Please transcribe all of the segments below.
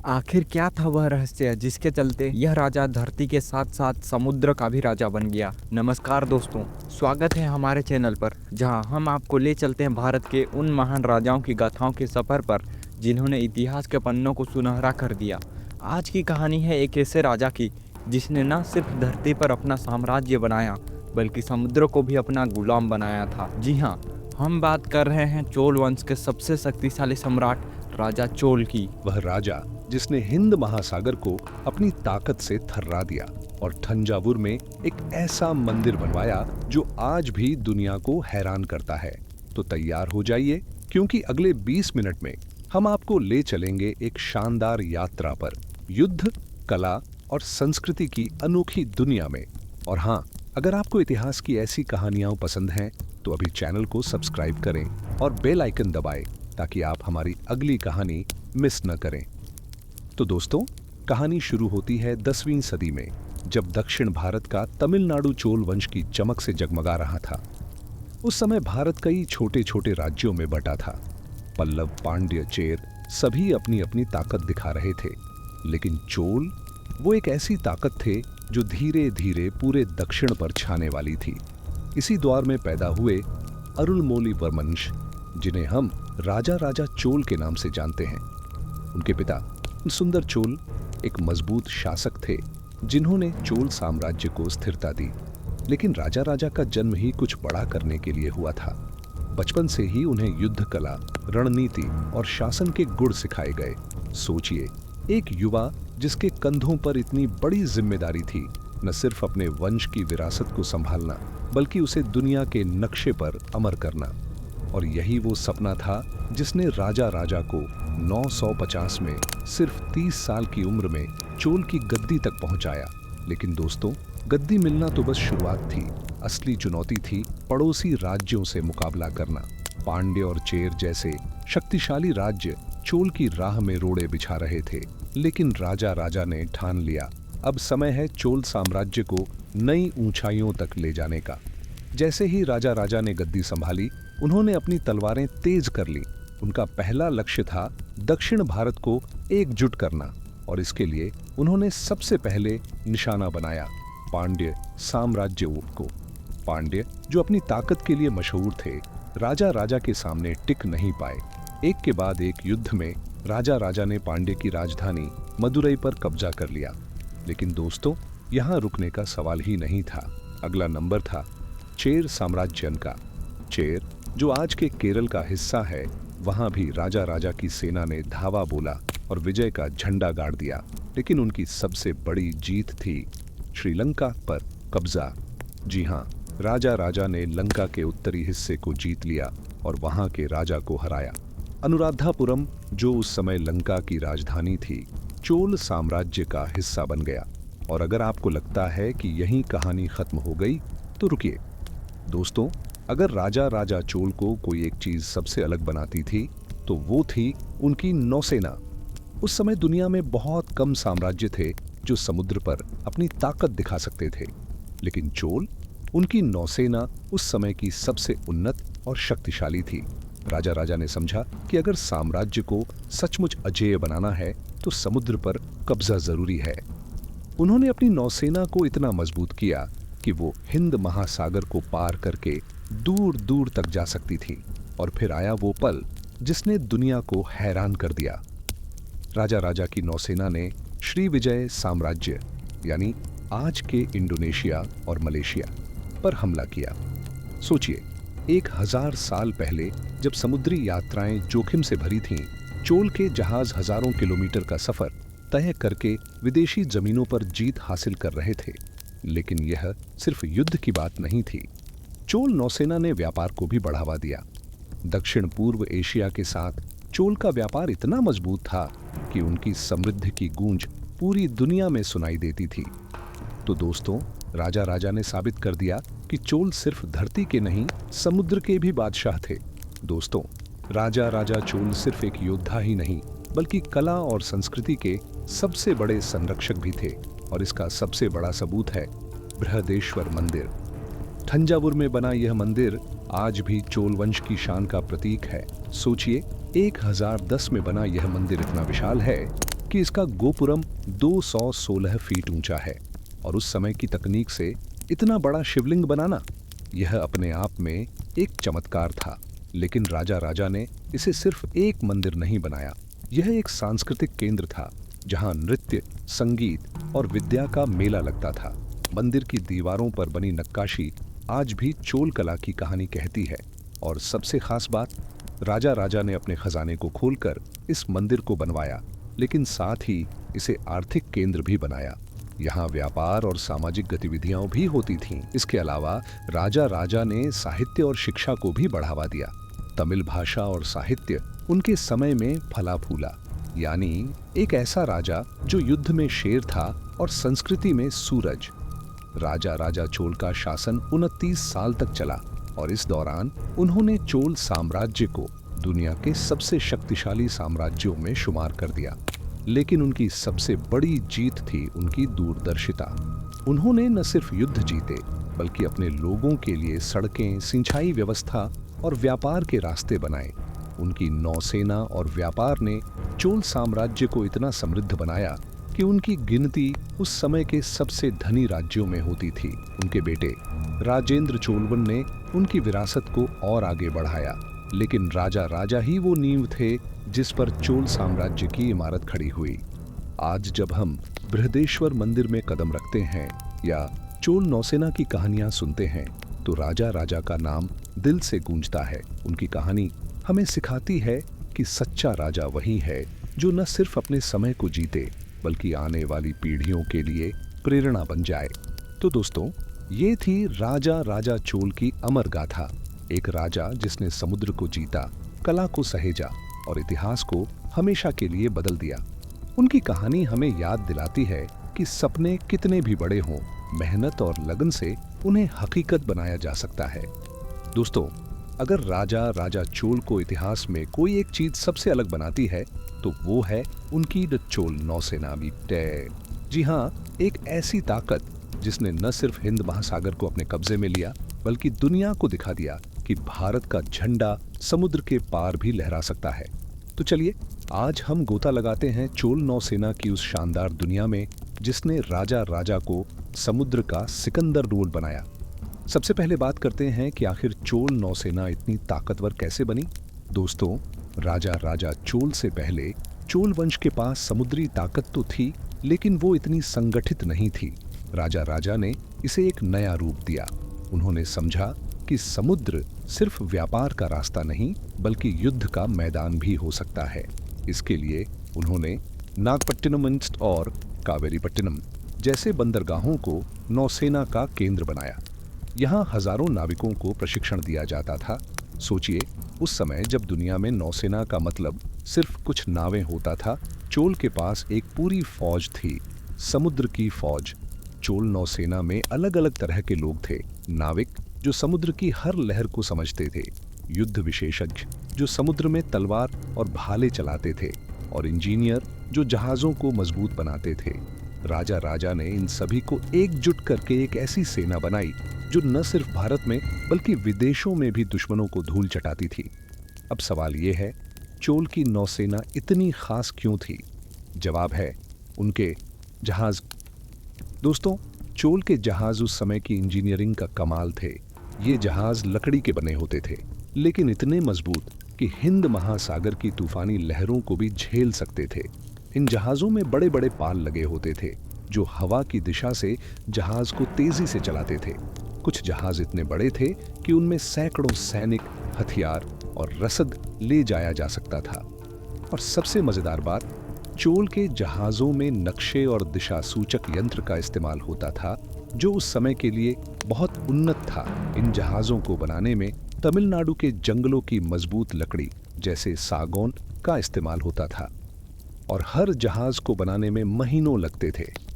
आखिर क्या था वह रहस्य जिसके चलते यह राजा धरती के साथ साथ समुद्र का भी राजा बन गया। नमस्कार दोस्तों, स्वागत है हमारे चैनल पर, जहां हम आपको ले चलते हैं भारत के उन महान राजाओं की गाथाओं के सफ़र पर जिन्होंने इतिहास के पन्नों को सुनहरा कर दिया। आज की कहानी है एक ऐसे राजा की जिसने न सिर्फ धरती पर अपना साम्राज्य बनाया बल्कि समुद्र को भी अपना गुलाम बनाया था। जी हाँ, हम बात कर रहे हैं चोल वंश के सबसे शक्तिशाली सम्राट राजा चोल की। वह राजा जिसने हिंद महासागर को अपनी ताकत से थर्रा दिया और थंजावुर में एक ऐसा मंदिर बनवाया जो आज भी दुनिया को हैरान करता है। तो तैयार हो जाइए, क्योंकि अगले 20 मिनट में हम आपको ले चलेंगे एक शानदार यात्रा पर, युद्ध, कला और संस्कृति की अनोखी दुनिया में। और हाँ, अगर आपको इतिहास की ऐसी कहानियां पसंद हैं तो अभी चैनल को सब्सक्राइब करें और बेल आइकन दबाएं ताकि आप हमारी अगली कहानी मिस न करें। तो दोस्तों, कहानी शुरू होती है 10वीं सदी में, जब दक्षिण भारत का तमिलनाडु चोल वंश की चमक से जगमगा रहा था। उस समय भारत कई छोटे छोटे राज्यों में बटा था। पल्लव, पांड्य, चेर सभी अपनी अपनी ताकत दिखा रहे थे, लेकिन चोल वो एक ऐसी ताकत थे जो धीरे धीरे पूरे दक्षिण पर छाने वाली थी। इसी दौर में पैदा हुए अरुलमोली वंश, जिन्हें हम राजा राजा चोल के नाम से जानते हैं। उनके पिता सुंदर चोल एक मजबूत शासक थे जिन्होंने चोल साम्राज्य को स्थिरता दी। लेकिन राजा राजा का जन्म ही कुछ बड़ा करने के लिए हुआ था। बचपन से ही उन्हें युद्ध कला, रणनीति और शासन के गुण सिखाए गए। सोचिए, एक युवा जिसके कंधों पर इतनी बड़ी जिम्मेदारी थी, न सिर्फ अपने वंश की विरासत को संभालना बल्कि उसे दुनिया के नक्शे पर अमर करना। और यही वो सपना था जिसने राजा राजा को 950 में सिर्फ 30 साल की उम्र में चोल की गद्दी तक पहुंचाया। लेकिन दोस्तों, गद्दी मिलना तो बस शुरुआत थी। असली चुनौती थी पड़ोसी राज्यों से मुकाबला करना। पांड्य और चेर जैसे शक्तिशाली राज्य चोल की राह में रोड़े बिछा रहे थे। लेकिन राजा राजा ने ठान लिया, अब समय है चोल साम्राज्य को नई ऊंचाइयों तक ले जाने का। जैसे ही राजा राजा ने गद्दी संभाली, उन्होंने अपनी तलवारें तेज कर ली। उनका पहला लक्ष्य था दक्षिण भारत को एकजुट करना, और इसके लिए उन्होंने सबसे पहले निशाना बनाया पांड्य साम्राज्य को। पांड्य, जो अपनी ताकत के लिए मशहूर थे, राजा राजा के सामने टिक नहीं पाए। एक के बाद एक युद्ध में राजा राजा ने पांड्य की राजधानी मदुरई पर कब्जा कर लिया। लेकिन दोस्तों, यहाँ रुकने का सवाल ही नहीं था। अगला नंबर था चेर साम्राज्य का। चेर, जो आज के केरल का हिस्सा है, वहां भी राजा राजा की सेना ने धावा बोला और विजय का झंडा गाड़ दिया। लेकिन उनकी सबसे बड़ी जीत थी श्रीलंका पर कब्जा। जी हां, राजा राजा ने लंका के उत्तरी हिस्से को जीत लिया और वहां के राजा को हराया। अनुराधापुरम, जो उस समय लंका की राजधानी थी, चोल साम्राज्य का हिस्सा बन गया। और अगर आपको लगता है कि यहीं कहानी खत्म हो गई, तो रुकिए दोस्तों। अगर राजा राजा चोल को कोई एक चीज सबसे अलग बनाती थी, तो वो थी उनकी नौसेना। उस समय दुनिया में बहुत कम साम्राज्य थे जो समुद्र पर अपनी ताकत दिखा सकते थे, लेकिन चोल, उनकी नौसेना उस समय की सबसे उन्नत और शक्तिशाली थी। राजा राजा ने समझा कि अगर साम्राज्य को सचमुच अजेय बनाना है तो समुद्र पर कब्जा जरूरी है। उन्होंने अपनी नौसेना को इतना मजबूत किया कि वो हिंद महासागर को पार करके दूर दूर तक जा सकती थी। और फिर आया वो पल जिसने दुनिया को हैरान कर दिया। राजा राजा की नौसेना ने श्रीविजय साम्राज्य, यानी आज के इंडोनेशिया और मलेशिया पर हमला किया। सोचिए, 1000 साल पहले जब समुद्री यात्राएं जोखिम से भरी थीं, चोल के जहाज हजारों किलोमीटर का सफर तय करके विदेशी जमीनों पर जीत हासिल कर रहे थे। लेकिन यह सिर्फ युद्ध की बात नहीं थी। चोल नौसेना ने व्यापार को भी बढ़ावा दिया। दक्षिण पूर्व एशिया के साथ चोल का व्यापार इतना मजबूत था कि उनकी समृद्धि की गूंज पूरी दुनिया में सुनाई देती थी। तो दोस्तों, राजा राजा ने साबित कर दिया कि चोल सिर्फ धरती के नहीं, समुद्र के भी बादशाह थे। दोस्तों, राजा राजा चोल सिर्फ एक योद्धा ही नहीं, बल्कि कला और संस्कृति के सबसे बड़े संरक्षक भी थे। और इसका सबसे बड़ा सबूत है बृहदेश्वर मंदिर। थंजावुर में बना यह मंदिर आज भी चोल वंश की शान का प्रतीक है। सोचिए, 1010 में बना यह मंदिर इतना विशाल है कि इसका गोपुरम 216 फीट ऊंचा है और उस समय की तकनीक से इतना बड़ा शिवलिंग बनाना यह अपने आप में एक चमत्कार था। लेकिन राजा राजा ने इसे सिर्फ एक मंदिर नहीं बनाया, यह एक सांस्कृतिक केंद्र था जहां नृत्य, संगीत और विद्या का मेला लगता था। मंदिर की दीवारों पर बनी नक्काशी आज भी चोल कला की कहानी कहती है। और सबसे खास बात, राजा राजा ने अपने खजाने को खोलकर इस मंदिर को बनवाया, लेकिन साथ ही इसे आर्थिक केंद्र भी बनाया। यहाँ व्यापार और सामाजिक गतिविधियां भी होती थीं। इसके अलावा राजा राजा ने साहित्य और शिक्षा को भी बढ़ावा दिया। तमिल भाषा और साहित्य उनके समय में फला फूला, यानी एक ऐसा राजा जो युद्ध में शेर था और संस्कृति में सूरज। राजा राजा चोल का शासन 29 साल तक चला और इस दौरान उन्होंने चोल साम्राज्य को दुनिया के सबसे शक्तिशाली साम्राज्यों में शुमार कर दिया। लेकिन उनकी सबसे बड़ी जीत थी उनकी दूरदर्शिता। उन्होंने न सिर्फ युद्ध जीते, बल्कि अपने लोगों के लिए सड़कें, सिंचाई व्यवस्था और व्यापार के रास्ते बनाए। उनकी नौसेना और व्यापार ने चोल साम्राज्य को इतना समृद्ध बनाया कि उनकी गिनती उस समय के सबसे धनी राज्यों में होती थी। उनके बेटे राजेंद्र चोलवन ने उनकी विरासत को और आगे बढ़ाया, लेकिन राजा राजा ही वो नींव थे जिस पर चोल साम्राज्य की इमारत खड़ी हुई। आज जब हम बृहदेश्वर मंदिर में कदम रखते हैं या चोल नौसेना की कहानियां सुनते हैं, तो राजा राजा का नाम दिल से गूंजता है। उनकी कहानी हमें सिखाती है कि सच्चा राजा वही है जो न सिर्फ अपने समय को जीते, बल्कि आने वाली पीढ़ियों के लिए प्रेरणा बन जाए। तो दोस्तों, ये थी राजा राजा चोल की अमर गाथा। एक राजा जिसने समुद्र को जीता, कला को सहेजा और इतिहास को हमेशा के लिए बदल दिया। उनकी कहानी हमें याद दिलाती है कि सपने कितने भी बड़े हों, मेहनत और लगन से उन्हें हकीकत बनाया जा सकता है। दोस्तों, अगर राजा राजा चोल को इतिहास में कोई एक चीज सबसे अलग बनाती है, तो वो है उनकी चोल नौसेना बीटे। जी हाँ, एक ऐसी ताकत जिसने न सिर्फ हिंद महासागर को अपने कब्जे में लिया, बल्कि दुनिया को दिखा दिया कि भारत का झंडा समुद्र के पार भी लहरा सकता है। तो चलिए, आज हम गोता लगाते हैं चोल नौसेना की उस शानदार दुनिया में जिसने राजा राजा को समुद्र का सिकंदर रोल बनाया। सबसे पहले बात करते हैं कि आखिर चोल नौसेना इतनी ताकतवर कैसे बनी। दोस्तों, राजा राजा चोल से पहले चोल वंश के पास समुद्री ताकत तो थी, लेकिन वो इतनी संगठित नहीं थी। राजा राजा ने इसे एक नया रूप दिया। उन्होंने समझा कि समुद्र सिर्फ व्यापार का रास्ता नहीं, बल्कि युद्ध का मैदान भी हो सकता है। इसके लिए उन्होंने नागपट्टिनम और कावेरीपट्टिनम जैसे बंदरगाहों को नौसेना का केंद्र बनाया। यहाँ हजारों नाविकों को प्रशिक्षण दिया जाता था। सोचिए, उस समय जब दुनिया में नौसेना का मतलब सिर्फ कुछ नावें होता था, चोल के पास एक पूरी फौज थी, समुद्र की फौज। चोल नौसेना में अलग अलग तरह के लोग थे। नाविक जो समुद्र की हर लहर को समझते थे, युद्ध विशेषज्ञ जो समुद्र में तलवार और भाले चलाते थे, और इंजीनियर जो जहाजों को मजबूत बनाते थे। राजा राजा ने इन सभी को एकजुट करके एक ऐसी सेना बनाई जो न सिर्फ भारत में बल्कि विदेशों में भी दुश्मनों को धूल चटाती थी। अब सवाल ये है, चोल की नौसेना इतनी खास क्यों थी? जवाब है उनके जहाज। दोस्तों, चोल के जहाज उस समय की इंजीनियरिंग का कमाल थे। ये जहाज लकड़ी के बने होते थे, लेकिन इतने मजबूत कि हिंद महासागर की तूफानी लहरों को भी झेल सकते थे। इन जहाजों में बड़े बड़े पाल लगे होते थे जो हवा की दिशा से जहाज को तेजी से चलाते थे। कुछ जहाज इतने बड़े थे कि उनमें सैकड़ों सैनिक, हथियार और रसद ले जाया जा सकता था। और सबसे मजेदार बात, चोल के जहाजों में नक्शे और दिशा सूचक यंत्र का इस्तेमाल होता था जो उस समय के लिए बहुत उन्नत था। इन जहाजों को बनाने में तमिलनाडु के जंगलों की मजबूत लकड़ी जैसे सागौन का इस्तेमाल होता था और हर जहाज को बनाने में महीनों लगते थे।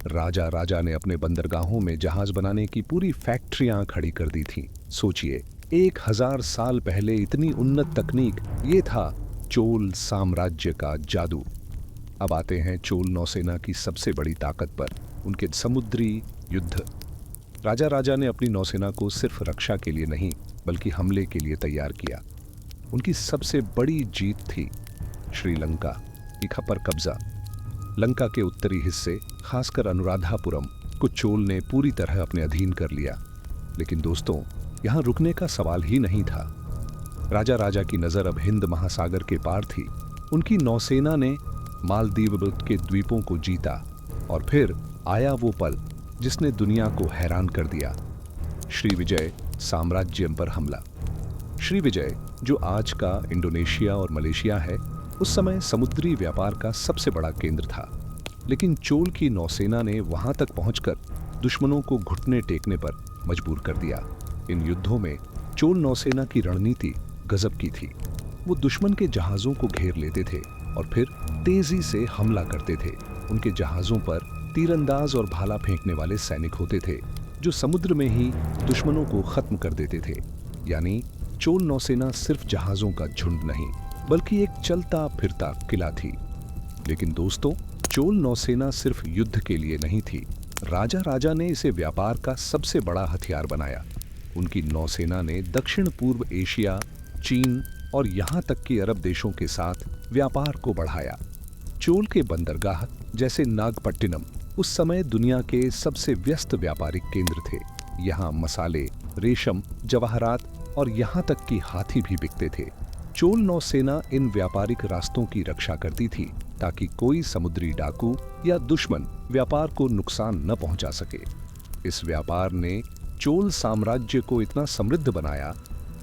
राजा राजा ने अपने बंदरगाहों में जहाज बनाने की पूरी फैक्ट्रियां खड़ी कर दी थीं। सोचिए, 1000 साल पहले इतनी उन्नत तकनीक, ये था चोल साम्राज्य का जादू। अब आते हैं चोल नौसेना की सबसे बड़ी ताकत पर, उनके समुद्री युद्ध। राजा राजा ने अपनी नौसेना को सिर्फ रक्षा के लिए नहीं, बल्कि हमले के लिए तैयार किया। उनकी सबसे बड़ी जीत थी श्रीलंका पर कब्जा। लंका के उत्तरी हिस्से, खासकर अनुराधापुरम को चोल ने पूरी तरह अपने अधीन कर लिया। लेकिन दोस्तों, यहाँ रुकने का सवाल ही नहीं था। राजा की नजर अब हिंद महासागर के पार थी। उनकी नौसेना ने मालदीव के द्वीपों को जीता और फिर आया वो पल जिसने दुनिया को हैरान कर दिया। श्रीविजय साम्राज्य पर हमला। श्रीविजय, जो आज का इंडोनेशिया और मलेशिया है, उस समय समुद्री व्यापार का सबसे बड़ा केंद्र था। लेकिन चोल की नौसेना ने वहां तक पहुंचकर दुश्मनों को घुटने टेकने पर मजबूर कर दिया। इन युद्धों में चोल नौसेना की रणनीति गजब की थी। वो दुश्मन के जहाजों को घेर लेते थे और फिर तेजी से हमला करते थे। उनके जहाजों पर तीरंदाज और भाला फेंकने वाले सैनिक होते थे जो समुद्र में ही दुश्मनों को खत्म कर देते थे। यानी चोल नौसेना सिर्फ जहाजों का झुंड नहीं, बल्कि एक चलता फिरता किला थी। लेकिन दोस्तों, चोल नौसेना सिर्फ युद्ध के लिए नहीं थी। राजा ने इसे व्यापार का सबसे बड़ा हथियार बनाया। उनकी नौसेना ने दक्षिण पूर्व एशिया, चीन और यहाँ तक कि अरब देशों के साथ व्यापार को बढ़ाया। चोल के बंदरगाह जैसे नागपट्टिनम उस समय दुनिया के सबसे व्यस्त व्यापारिक केंद्र थे। यहाँ मसाले, रेशम, जवाहरात और यहाँ तक कि हाथी भी बिकते थे। चोल नौसेना इन व्यापारिक रास्तों की रक्षा करती थी ताकि कोई समुद्री डाकू या दुश्मन व्यापार को नुकसान न पहुंचा सके। इस व्यापार ने चोल साम्राज्य को इतना समृद्ध बनाया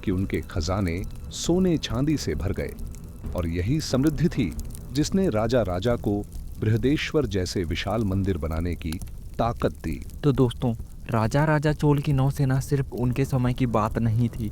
कि उनके खजाने सोने चांदी से भर गए। और यही समृद्धि थी जिसने राजा को बृहदेश्वर जैसे विशाल मंदिर बनाने की ताकत दी। तो दोस्तों, राजा चोल की नौसेना सिर्फ उनके समय की बात नहीं थी,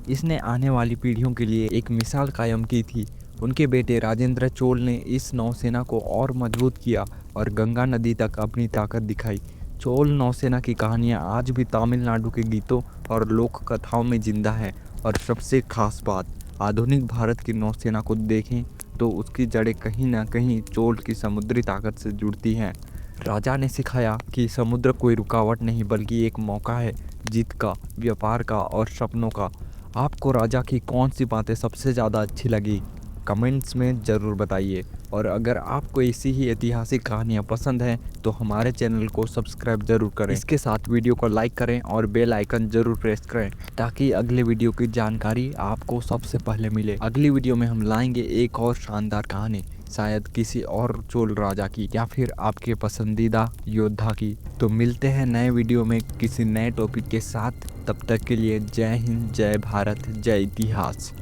इसने आने वाली पीढ़ियों के लिए एक मिसाल कायम की थी। उनके बेटे राजेंद्र चोल ने इस नौसेना को और मजबूत किया और गंगा नदी तक अपनी ताकत दिखाई। चोल नौसेना की कहानियाँ आज भी तमिलनाडु के गीतों और लोक कथाओं में जिंदा है। और सबसे खास बात, आधुनिक भारत की नौसेना को देखें तो उसकी जड़ें कहीं ना कहीं चोल की समुद्री ताकत से जुड़ती हैं। राजा ने सिखाया कि समुद्र कोई रुकावट नहीं, बल्कि एक मौका है जीत का, व्यापार का और सपनों का। आपको राजा की कौन सी बातें सबसे ज़्यादा अच्छी लगी, कमेंट्स में ज़रूर बताइए। और अगर आपको ऐसी ही ऐतिहासिक कहानियाँ पसंद हैं तो हमारे चैनल को सब्सक्राइब ज़रूर करें। इसके साथ वीडियो को लाइक करें और बेल आइकन ज़रूर प्रेस करें ताकि अगले वीडियो की जानकारी आपको सबसे पहले मिले। अगली वीडियो में हम लाएंगे एक और शानदार कहानी, शायद किसी और चोल राजा की या फिर आपके पसंदीदा योद्धा की। तो मिलते हैं नए वीडियो में किसी नए टॉपिक के साथ। तब तक के लिए जय हिंद, जय भारत, जय इतिहास।